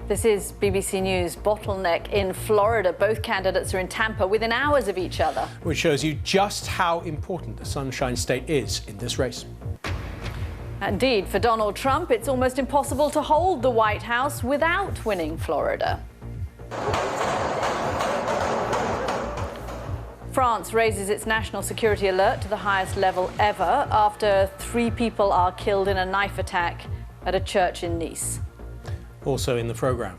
This is BBC News. Bottleneck in Florida. Both candidates are in Tampa within hours of each other. Which shows you just how important the Sunshine State is in this race. Indeed, for Donald Trump, it's almost impossible to hold the White House without winning Florida. France raises its national security alert to the highest level ever after 3 people are killed in a knife attack at a church in Nice. Also in the programme,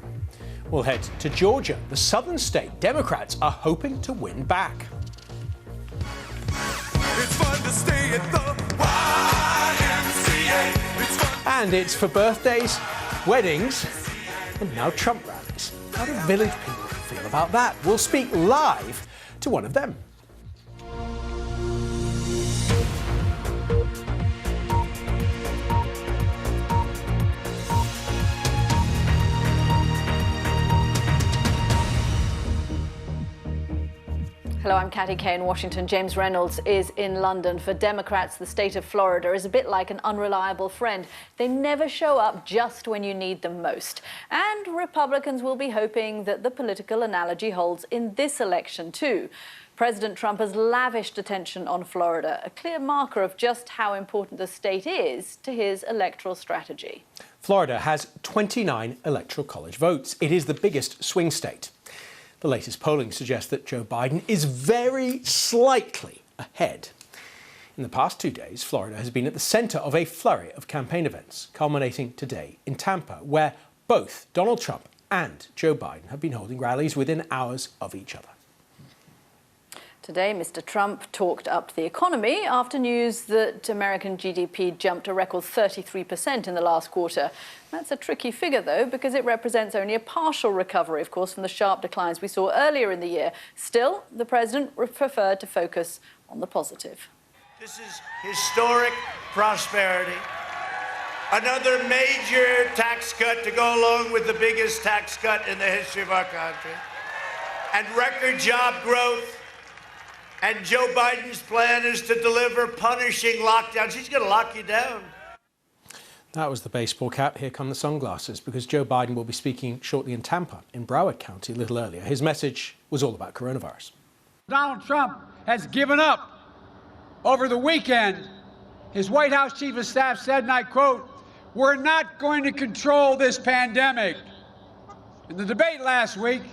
we'll head to Georgia, the southern state Democrats are hoping to win back. It's fun to stay at the YMCA. It's fun. And it's for birthdays, weddings, and now Trump rallies. How do village people feel about that? We'll speak live to one of them. Hello, I'm Katty Kay in Washington. James Reynolds is in London. For Democrats, the state of Florida is a bit like an unreliable friend. They never show up just when you need them most. And Republicans will be hoping that the political analogy holds in this election too. President Trump has lavished attention on Florida, a clear marker of just how important the state is to his electoral strategy. Florida has 29 electoral college votes. It is the biggest swing state. The latest polling suggests that Joe Biden is very slightly ahead. In the past 2 days, Florida has been at the centre of a flurry of campaign events, culminating today in Tampa, where both Donald Trump and Joe Biden have been holding rallies within hours of each other. Today, Mr. Trump talked up the economy after news that American GDP jumped a record 33% in the last quarter. That's a tricky figure, though, because it represents only a partial recovery, of course, from the sharp declines we saw earlier in the year. Still, the president preferred to focus on the positive. This is historic prosperity. Another major tax cut to go along with the biggest tax cut in the history of our country. And record job growth. And Joe Biden's plan is to deliver punishing lockdowns. He's going to lock you down. That was the baseball cap. Here come the sunglasses, because Joe Biden will be speaking shortly in Tampa, in Broward County, a little earlier. His message was all about coronavirus. Donald Trump has given up. Over the weekend, his White House chief of staff said, and I quote, "We're not going to control this pandemic." In the debate last week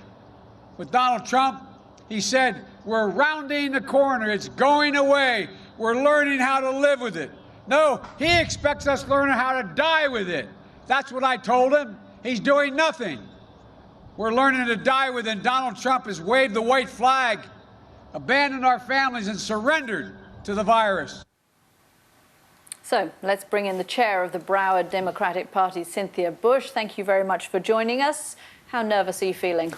with Donald Trump, he said, "We're rounding the corner. It's going away. We're learning how to live with it." No, he expects us learning how to die with it. That's what I told him. He's doing nothing. We're learning to die with it. Donald Trump has waved the white flag, abandoned our families, and surrendered to the virus. So let's bring in the chair of the Broward Democratic Party, Cynthia Bush. Thank you very much for joining us. How nervous are you feeling?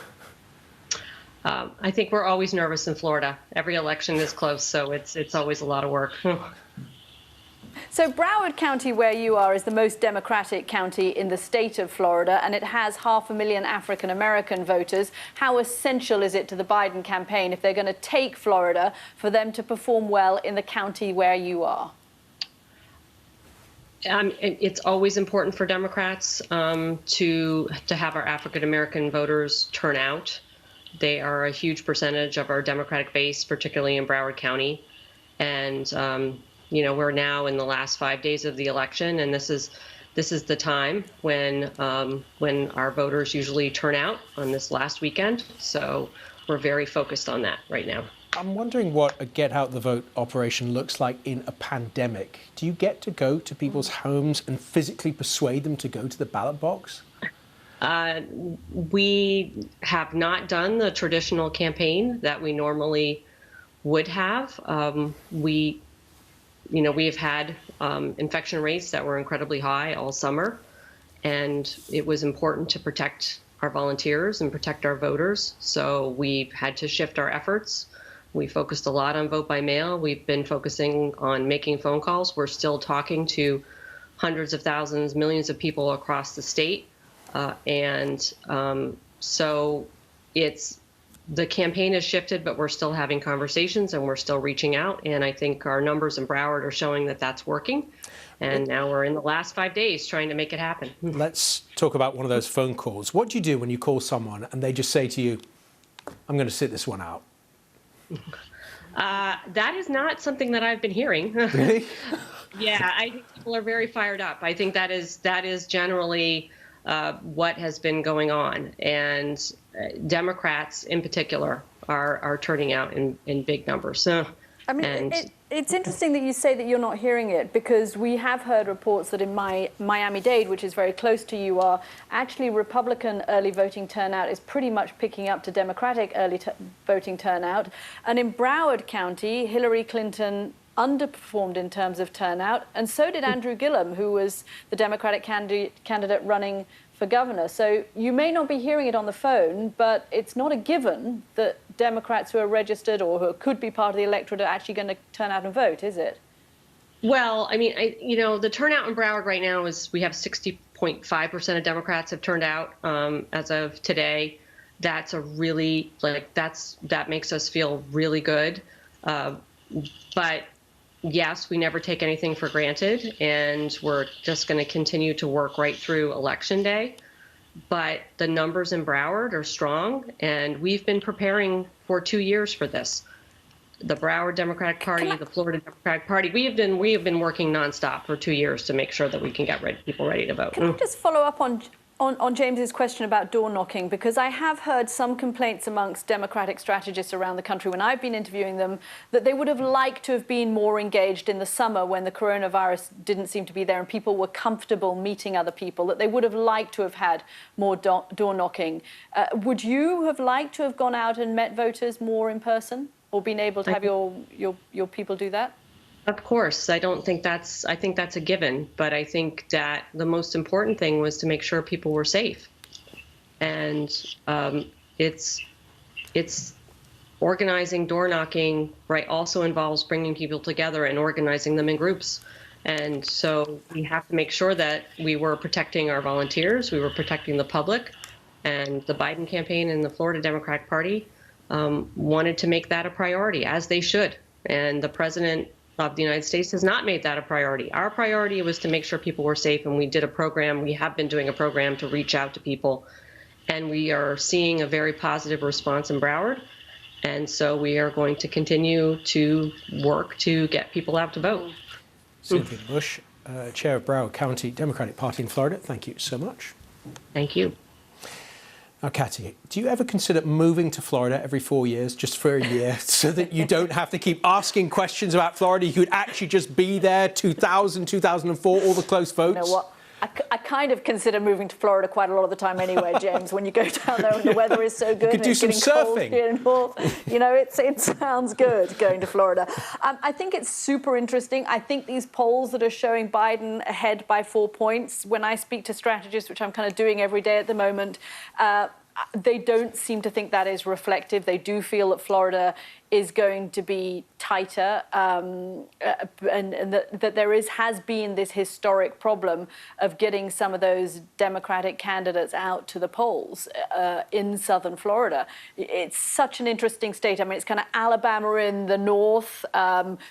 I think we're always nervous in Florida. Every election is close, so it's always a lot of work. So Broward County, where you are, is the most Democratic county in the state of Florida, and it has 500,000 African-American voters. How essential is it to the Biden campaign, if they're going to take Florida, for them to perform well in the county where you are? It's always important for Democrats to have our African-American voters turn out. They are a huge percentage of our Democratic base, particularly in Broward County. And, we're now in the last 5 days of the election, and this is the time when our voters usually turn out on this last weekend. So we're very focused on that right now. I'm wondering what a Get Out the Vote operation looks like in a pandemic. Do you get to go to people's homes and physically persuade them to go to the ballot box? We have not done the traditional campaign that we normally would have. We have had infection rates that were incredibly high all summer, and it was important to protect our volunteers and protect our voters. So we've had to shift our efforts. We focused a lot on vote by mail. We've been focusing on making phone calls. We're still talking to hundreds of thousands, millions of people across the state. So it's the campaign has shifted, but we're still having conversations and we're still reaching out. And I think our numbers in Broward are showing that that's working. And now we're in the last 5 days trying to make it happen. Let's talk about one of those phone calls. What do you do when you call someone and they just say to you, I'm going to sit this one out? That is not something that I've been hearing. Really? Yeah, I think people are very fired up. I think that is generally what has been going on. And Democrats in particular are turning out in big numbers. I mean, it's interesting that you say that you're not hearing it, because we have heard reports that in Miami-Dade, which is very close to you, actually Republican early voting turnout is pretty much picking up to Democratic early voting turnout. And in Broward County, Hillary Clinton underperformed in terms of turnout, and so did Andrew Gillum, who was the Democratic candidate running for governor. So you may not be hearing it on the phone, but it's not a given that Democrats who are registered or who could be part of the electorate are actually going to turn out and vote, is it? Well, I mean, the turnout in Broward right now is we have 60.5% of Democrats have turned out as of today. That's a really, that makes us feel really good. But yes, we never take anything for granted, and we're just going to continue to work right through Election Day. But the numbers in Broward are strong, and we've been preparing for 2 years for this. The Broward Democratic Party, the Florida Democratic Party, we have been working nonstop for 2 years to make sure that we can get people ready to vote. Can I just follow up on James's question about door knocking, because I have heard some complaints amongst Democratic strategists around the country when I've been interviewing them that they would have liked to have been more engaged in the summer when the coronavirus didn't seem to be there and people were comfortable meeting other people, that they would have liked to have had more door knocking. Would you have liked to have gone out and met voters more in person, or been able to have your people do that? Of course, I think that's a given, but I think that the most important thing was to make sure people were safe, and it's organizing door knocking, right? Also involves bringing people together and organizing them in groups, and so we have to make sure that we were protecting our volunteers, we were protecting the public, and the Biden campaign and the Florida Democratic Party wanted to make that a priority, as they should, and the president of the United States has not made that a priority. Our priority was to make sure people were safe, and we have been doing a program to reach out to people, and we are seeing a very positive response in Broward, and so we are going to continue to work to get people out to vote. Cynthia Bush, Chair of Broward County Democratic Party in Florida, thank you so much. Thank you. Now, Katy, do you ever consider moving to Florida every 4 years, just for a year, so that you don't have to keep asking questions about Florida? You could actually just be there, 2000, 2004, all the close votes? You know what? I kind of consider moving to Florida quite a lot of the time anyway, James, when you go down there and the weather is so good. You could do some surfing. Here north. You know, it sounds good going to Florida. I think it's super interesting. I think these polls that are showing Biden ahead by 4 points, when I speak to strategists, which I'm kind of doing every day at the moment, they don't seem to think that is reflective. They do feel that Florida is going to be tighter, and that there has been this historic problem of getting some of those Democratic candidates out to the polls in southern Florida. It's such an interesting state. I mean, it's kind of Alabama in the north,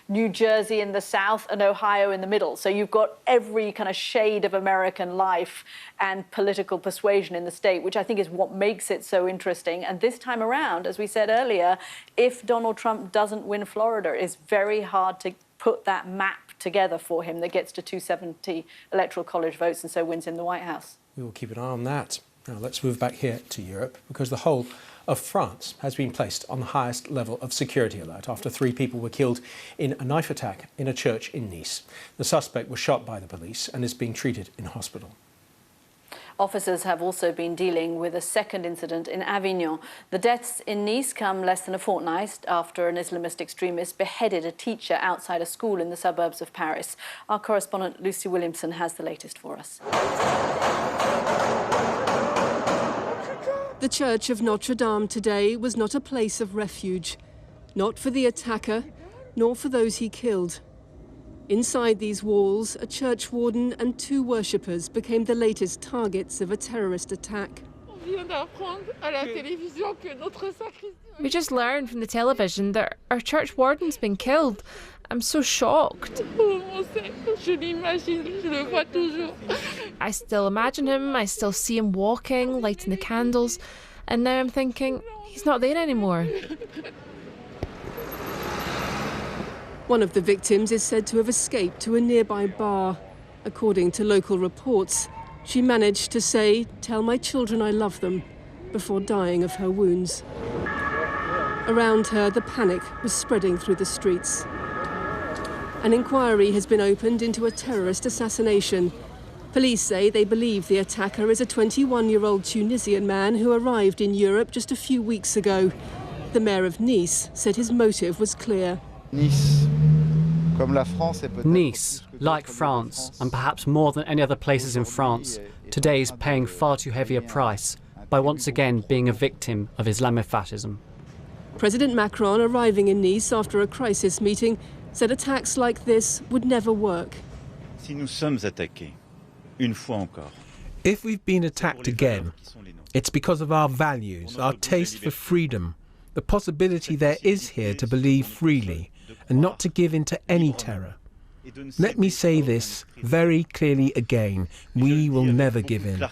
New Jersey in the south, and Ohio in the middle. So you've got every kind of shade of American life and political persuasion in the state, which I think is what makes it so interesting. And this time around, as we said earlier, if Donald Trump doesn't win Florida, it's very hard to put that map together for him that gets to 270 electoral college votes and so wins in the White House. We will keep an eye on that. Now let's move back here to Europe, because the whole of France has been placed on the highest level of security alert after 3 people were killed in a knife attack in a church in Nice. The suspect was shot by the police and is being treated in hospital. Officers have also been dealing with a second incident in Avignon. The deaths in Nice come less than a fortnight after an Islamist extremist beheaded a teacher outside a school in the suburbs of Paris. Our correspondent Lucy Williamson has the latest for us. The Church of Notre Dame today was not a place of refuge, not for the attacker, nor for those he killed. Inside these walls, a church warden and 2 worshippers became the latest targets of a terrorist attack. We just learned from the television that our church warden's been killed. I'm so shocked. I still imagine him, I still see him walking, lighting the candles, and now I'm thinking, he's not there anymore. One of the victims is said to have escaped to a nearby bar. According to local reports, she managed to say, "Tell my children I love them," before dying of her wounds. Around her, the panic was spreading through the streets. An inquiry has been opened into a terrorist assassination. Police say they believe the attacker is a 21-year-old Tunisian man who arrived in Europe just a few weeks ago. The mayor of Nice said his motive was clear. Nice, like France, and perhaps more than any other places in France, today is paying far too heavy a price by once again being a victim of Islamophatism. President Macron, arriving in Nice after a crisis meeting, said attacks like this would never work. If we've been attacked again, it's because of our values, our taste for freedom, the possibility there is here to believe freely and not to give in to any terror. Let me say this very clearly again, we will never give in.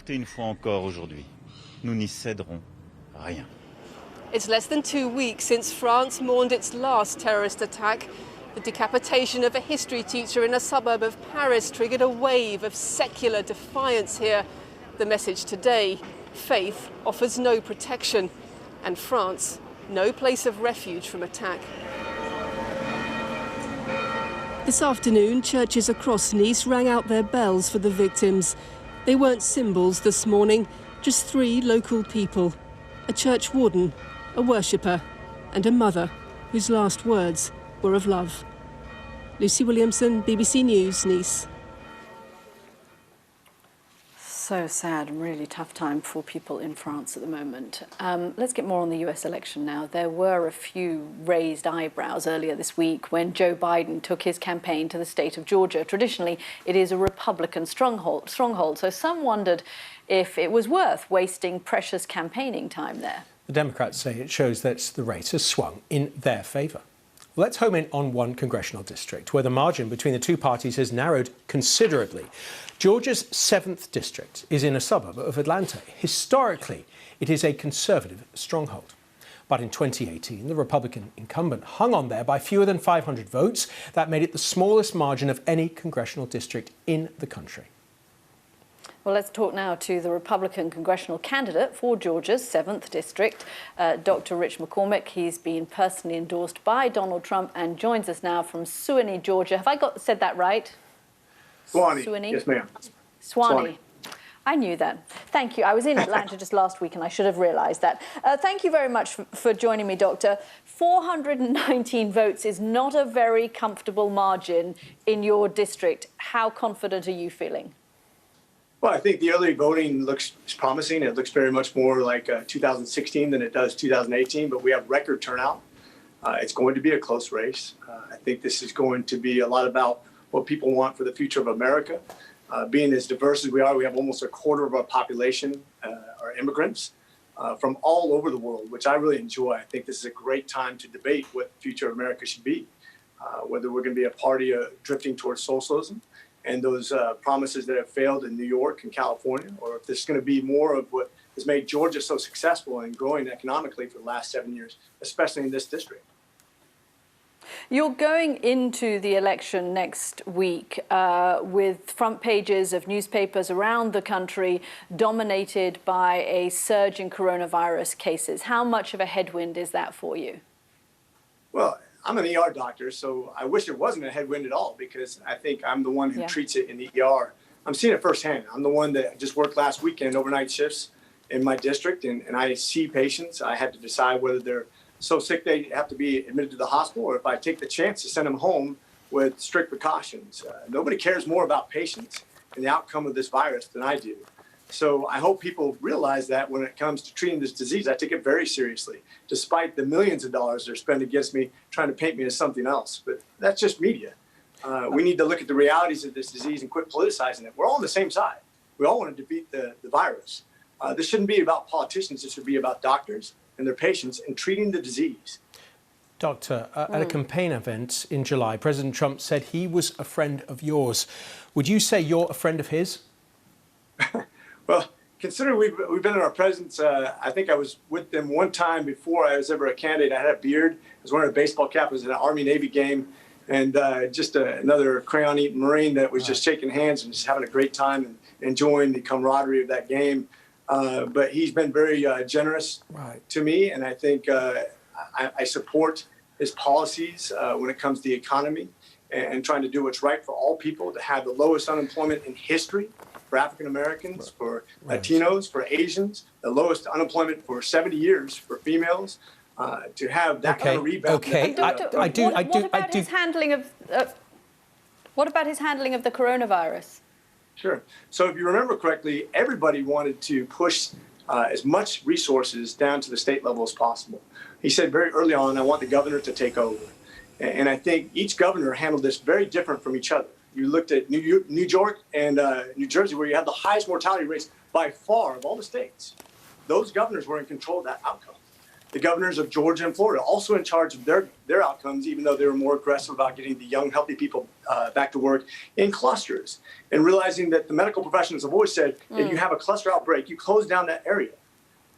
It's less than 2 weeks since France mourned its last terrorist attack. The decapitation of a history teacher in a suburb of Paris triggered a wave of secular defiance here. The message today, faith offers no protection, and France, no place of refuge from attack. This afternoon, churches across Nice rang out their bells for the victims. They weren't symbols this morning, just 3 local people. A church warden, a worshipper, and a mother whose last words were of love. Lucy Williamson, BBC News, Nice. So sad and really tough time for people in France at the moment. Let's get more on the US election now. There were a few raised eyebrows earlier this week when Joe Biden took his campaign to the state of Georgia. Traditionally, it is a Republican stronghold, so some wondered if it was worth wasting precious campaigning time there. The Democrats say it shows that the race has swung in their favour. Let's home in on one congressional district where the margin between the two parties has narrowed considerably. Georgia's 7th district is in a suburb of Atlanta. Historically, it is a conservative stronghold. But in 2018, the Republican incumbent hung on there by fewer than 500 votes. That made it the smallest margin of any congressional district in the country. Well, let's talk now to the Republican congressional candidate for Georgia's 7th district, Dr. Rich McCormick. He's been personally endorsed by Donald Trump and joins us now from Suwanee, Georgia. Have I said that right? Suwanee. Yes, ma'am. Suwanee. I knew that. Thank you. I was in Atlanta just last week and I should have realised that. Thank you very much for joining me, Doctor. 419 votes is not a very comfortable margin in your district. How confident are you feeling? Well, I think the early voting looks promising. It looks very much more like 2016 than it does 2018, but we have record turnout. It's going to be a close race. I think this is going to be a lot about what people want for the future of America. Being as diverse as we are, we have almost a quarter of our population are immigrants from all over the world, which I really enjoy. I think this is a great time to debate what the future of America should be, whether we're going to be a party drifting towards socialism and those promises that have failed in New York and California, or if this is going to be more of what has made Georgia so successful and growing economically for the last 7 years, especially in this district. You're going into the election next week with front pages of newspapers around the country dominated by a surge in coronavirus cases. How much of a headwind is that for you? Well, I'm an ER doctor, so I wish it wasn't a headwind at all because I think I'm the one who treats it in the ER. I'm seeing it firsthand. I'm the one that just worked last weekend overnight shifts in my district, and I see patients. I had to decide whether they're so sick they have to be admitted to the hospital or if I take the chance to send them home with strict precautions. Nobody cares more about patients and the outcome of this virus than I do. So I hope people realize that when it comes to treating this disease, I take it very seriously, despite the millions of dollars they're spending against me, trying to paint me as something else. But that's just media. We need to look at the realities of this disease and quit politicizing it. We're all on the same side. We all want to defeat the virus. This shouldn't be about politicians. This should be about doctors and their patients and treating the disease. Doctor, at a campaign event in July, President Trump said he was a friend of yours. Would you say you're a friend of his? Well, considering we've been in our presence, I think I was with them one time before I was ever a candidate. I had a beard. I was wearing a baseball cap. It was an Army-Navy game. And just another crayon-eating Marine that was just shaking hands and just having a great time and enjoying the camaraderie of that game. But he's been very generous to me, and I think I support his policies when it comes to the economy and trying to do what's right for all people, to have the lowest unemployment in history for African Americans, for Latinos, for Asians, the lowest unemployment for 70 years for females. To have that kind of rebound. Okay, What about his handling of the coronavirus? Sure. So if you remember correctly, everybody wanted to push as much resources down to the state level as possible. He said very early on, I want the governor to take over. And I think each governor handled this very different from each other. You looked at New York and New Jersey, where you had the highest mortality rates by far of all the states. Those governors were in control of that outcome. The governors of Georgia and Florida also in charge of their outcomes, even though they were more aggressive about getting the young, healthy people back to work in clusters, and realizing that the medical professionals have always said, if you have a cluster outbreak, you close down that area,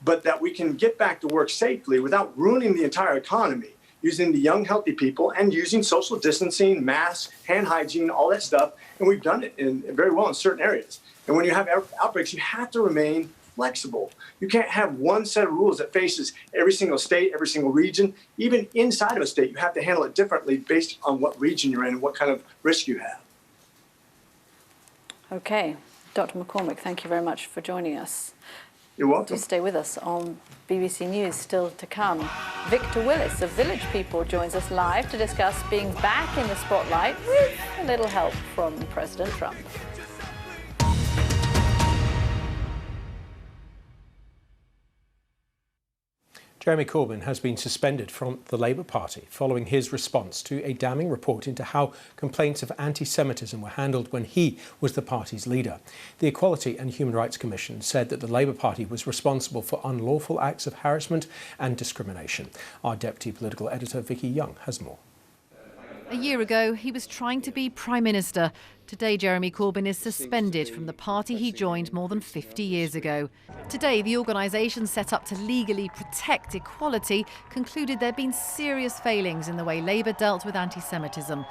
but that we can get back to work safely without ruining the entire economy, using the young, healthy people and using social distancing, masks, hand hygiene, all that stuff. And we've done it very well in certain areas. And when you have outbreaks, you have to remain flexible. You can't have one set of rules that faces every single state, every single region. Even inside of a state, you have to handle it differently based on what region you're in and what kind of risk you have. Okay. Dr. McCormick, thank you very much for joining us. You're welcome. Do stay with us on BBC News, still to come. Victor Willis of Village People joins us live to discuss being back in the spotlight with a little help from President Trump. Jeremy Corbyn has been suspended from the Labour Party following his response to a damning report into how complaints of anti-Semitism were handled when he was the party's leader. The Equality and Human Rights Commission said that the Labour Party was responsible for unlawful acts of harassment and discrimination. Our Deputy Political Editor Vicky Young has more. A year ago, he was trying to be Prime Minister. Today, Jeremy Corbyn is suspended from the party he joined more than 50 years ago. Today, the organisation set up to legally protect equality concluded there'd been serious failings in the way Labour dealt with anti-Semitism.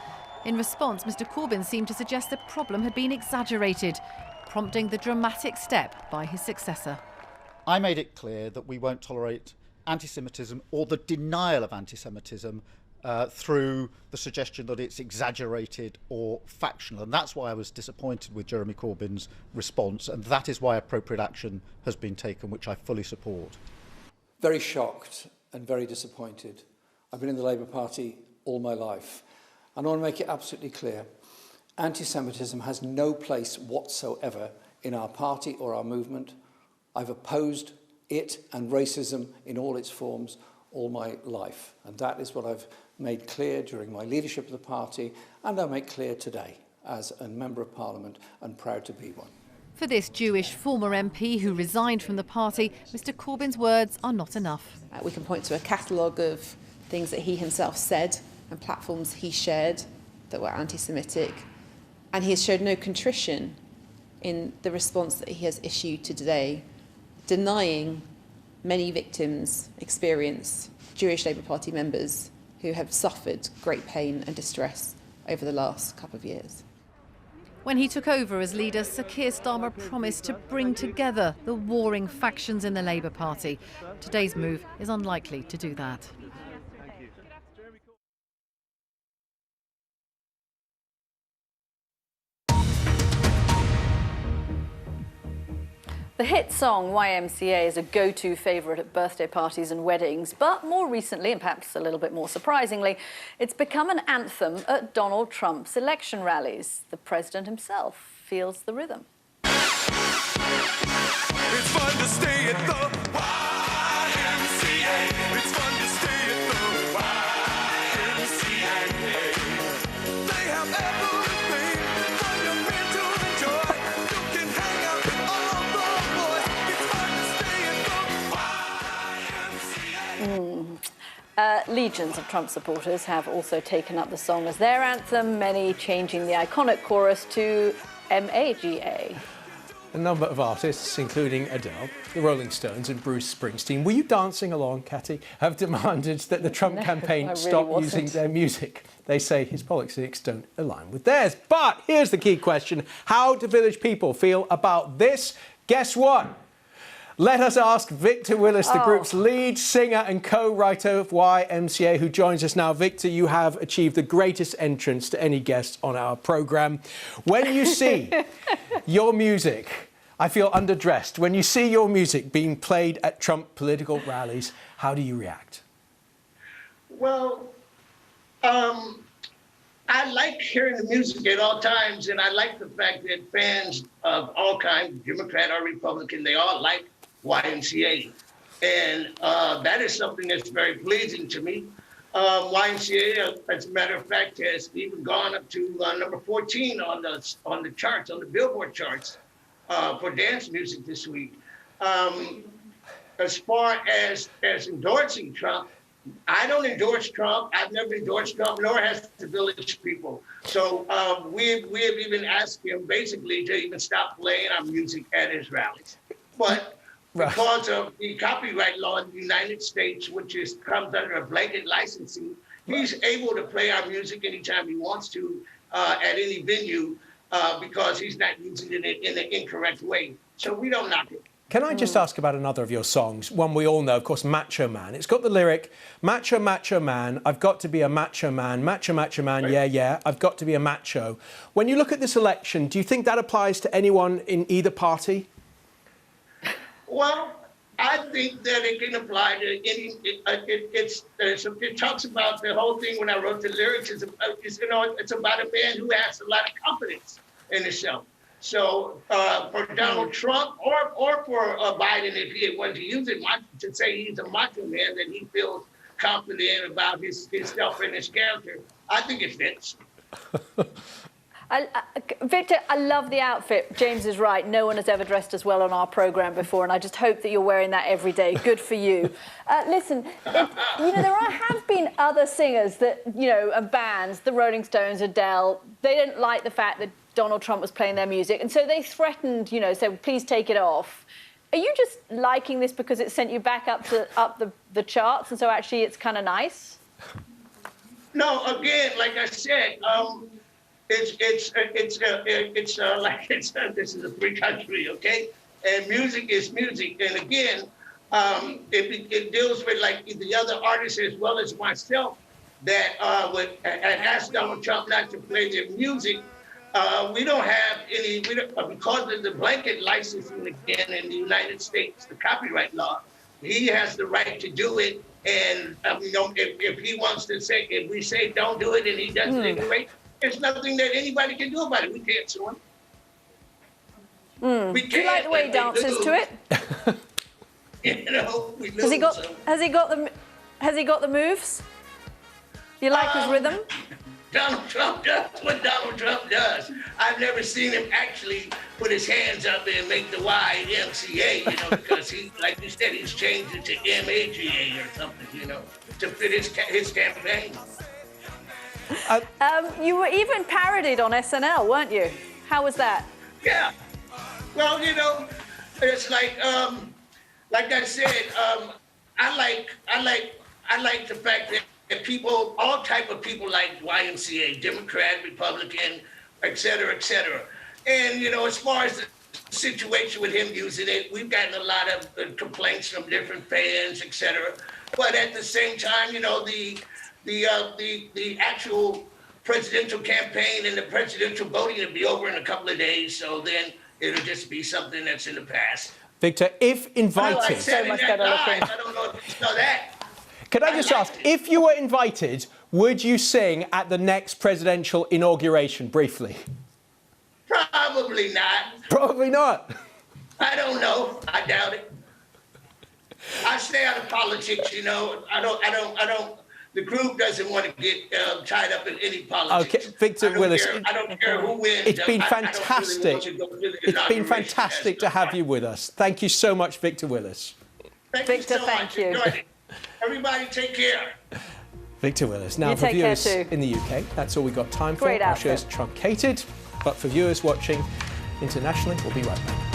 In response, Mr Corbyn seemed to suggest the problem had been exaggerated, prompting the dramatic step by his successor. I made it clear that we won't tolerate anti-Semitism or the denial of anti-Semitism through the suggestion that it's exaggerated or factional. And that's why I was disappointed with Jeremy Corbyn's response, and that is why appropriate action has been taken, which I fully support. Very shocked and very disappointed. I've been in the Labour Party all my life, and I want to make it absolutely clear. Anti-Semitism has no place whatsoever in our party or our movement. I've opposed it and racism in all its forms all my life, and that is what I've made clear during my leadership of the party, and I'll make clear today as a Member of Parliament and proud to be one. For this Jewish former MP who resigned from the party, Mr Corbyn's words are not enough. We can point to a catalogue of things that he himself said and platforms he shared that were anti-Semitic, and he has showed no contrition in the response that he has issued to today, denying many victims experience Jewish Labour Party members who have suffered great pain and distress over the last couple of years. When he took over as leader, Sir Keir Starmer promised to bring together the warring factions in the Labour Party. Today's move is unlikely to do that. The hit song YMCA is a go-to favourite at birthday parties and weddings, but more recently, and perhaps a little bit more surprisingly, it's become an anthem at Donald Trump's election rallies. The president himself feels the rhythm. It's fun to stay at the YMCA. It's fun to stay at the YMCA. They have everything from your men to enjoy. You can hang out with all the boys. It's fun to Legions of Trump supporters have also taken up the song as their anthem, many changing the iconic chorus to MAGA. A number of artists, including Adele, the Rolling Stones and Bruce Springsteen, were you dancing along, Catty, have demanded that the Trump campaign stop using their music. They say his politics don't align with theirs. But here's the key question. How do Village people feel about this? Guess what? Let us ask Victor Willis, the group's lead singer and co-writer of YMCA, who joins us now. Victor, you have achieved the greatest entrance to any guest on our programme. When you see your music, I feel underdressed. When you see your music being played at Trump political rallies, how do you react? Well, I like hearing the music at all times, and I like the fact that fans of all kinds, Democrat or Republican, they all like YMCA. And that is something that's very pleasing to me. YMCA, as a matter of fact, has even gone up to number 14 on the charts, on the Billboard charts for dance music this week. As far as endorsing Trump, I don't endorse Trump. I've never endorsed Trump, nor has the Village people. So we have even asked him basically to even stop playing our music at his rallies. But because of the copyright law in the United States, which comes under a blanket licensing, he's able to play our music anytime he wants to at any venue because he's not using it in an incorrect way. So we don't knock it. Can I just ask about another of your songs, one we all know, of course, Macho Man. It's got the lyric, macho, macho man, I've got to be a macho man, macho, macho man, right. Yeah, yeah, I've got to be a macho. When you look at this election, do you think that applies to anyone in either party? Well, I think that it can apply to any, it talks about the whole thing when I wrote the lyrics, it's about a man who has a lot of confidence in himself. So for Donald Trump or for Biden, if he wanted to use it to say he's a macho man, that he feels confident about his self and his character, I think it fits. Victor, I love the outfit. James is right. No one has ever dressed as well on our programme before, and I just hope that you're wearing that every day. Good for you. Listen, there have been other singers that, and bands, the Rolling Stones, Adele, they didn't like the fact that Donald Trump was playing their music, and so they threatened, said, please take it off. Are you just liking this because it sent you back up the charts, and so actually it's kind of nice? No, again, like I said, this is a free country, okay? And music is music, and again, it deals with like the other artists as well as myself that would ask Donald Trump not to play their music. We don't have any, because of the blanket licensing again in the United States, the copyright law, he has the right to do it. And if he wants to say, if we say don't do it and he does it anyway, there's nothing that anybody can do about it. We can't sue him. We can't. Do you like the way he dances to it? We lose. Has he got the moves? You like his rhythm? Donald Trump does what Donald Trump does. I've never seen him actually put his hands up and make the YMCA, because he, like you said, he's changed it to MAGA or something, to fit his campaign. You were even parodied on SNL, weren't you? How was that? Yeah. Well, it's like I said, I like the fact that people, all type of people like YMCA, Democrat, Republican, et cetera, et cetera. And, as far as the situation with him using it, we've gotten a lot of complaints from different fans, et cetera. But at the same time, the actual presidential campaign and the presidential voting will be over in a couple of days. So then it'll just be something that's in the past. Victor, if invited... I don't know if you saw that. Can I just ask, if you were invited, would you sing at the next presidential inauguration, briefly? Probably not. Probably not? I don't know. I doubt it. I stay out of politics, I don't, the group doesn't want to get tied up in any politics. Okay, Victor Willis. I don't care who wins. It's been fantastic. It's been fantastic to have you with us. Thank you so much, Victor Willis. Thank you so much. Thank you. Enjoyed it. Everybody take care. Victor Willis. Now, You for take care viewers too. in the UK, that's all we got time for. Great Our outfit. show's truncated, but for viewers watching internationally, we'll be right back.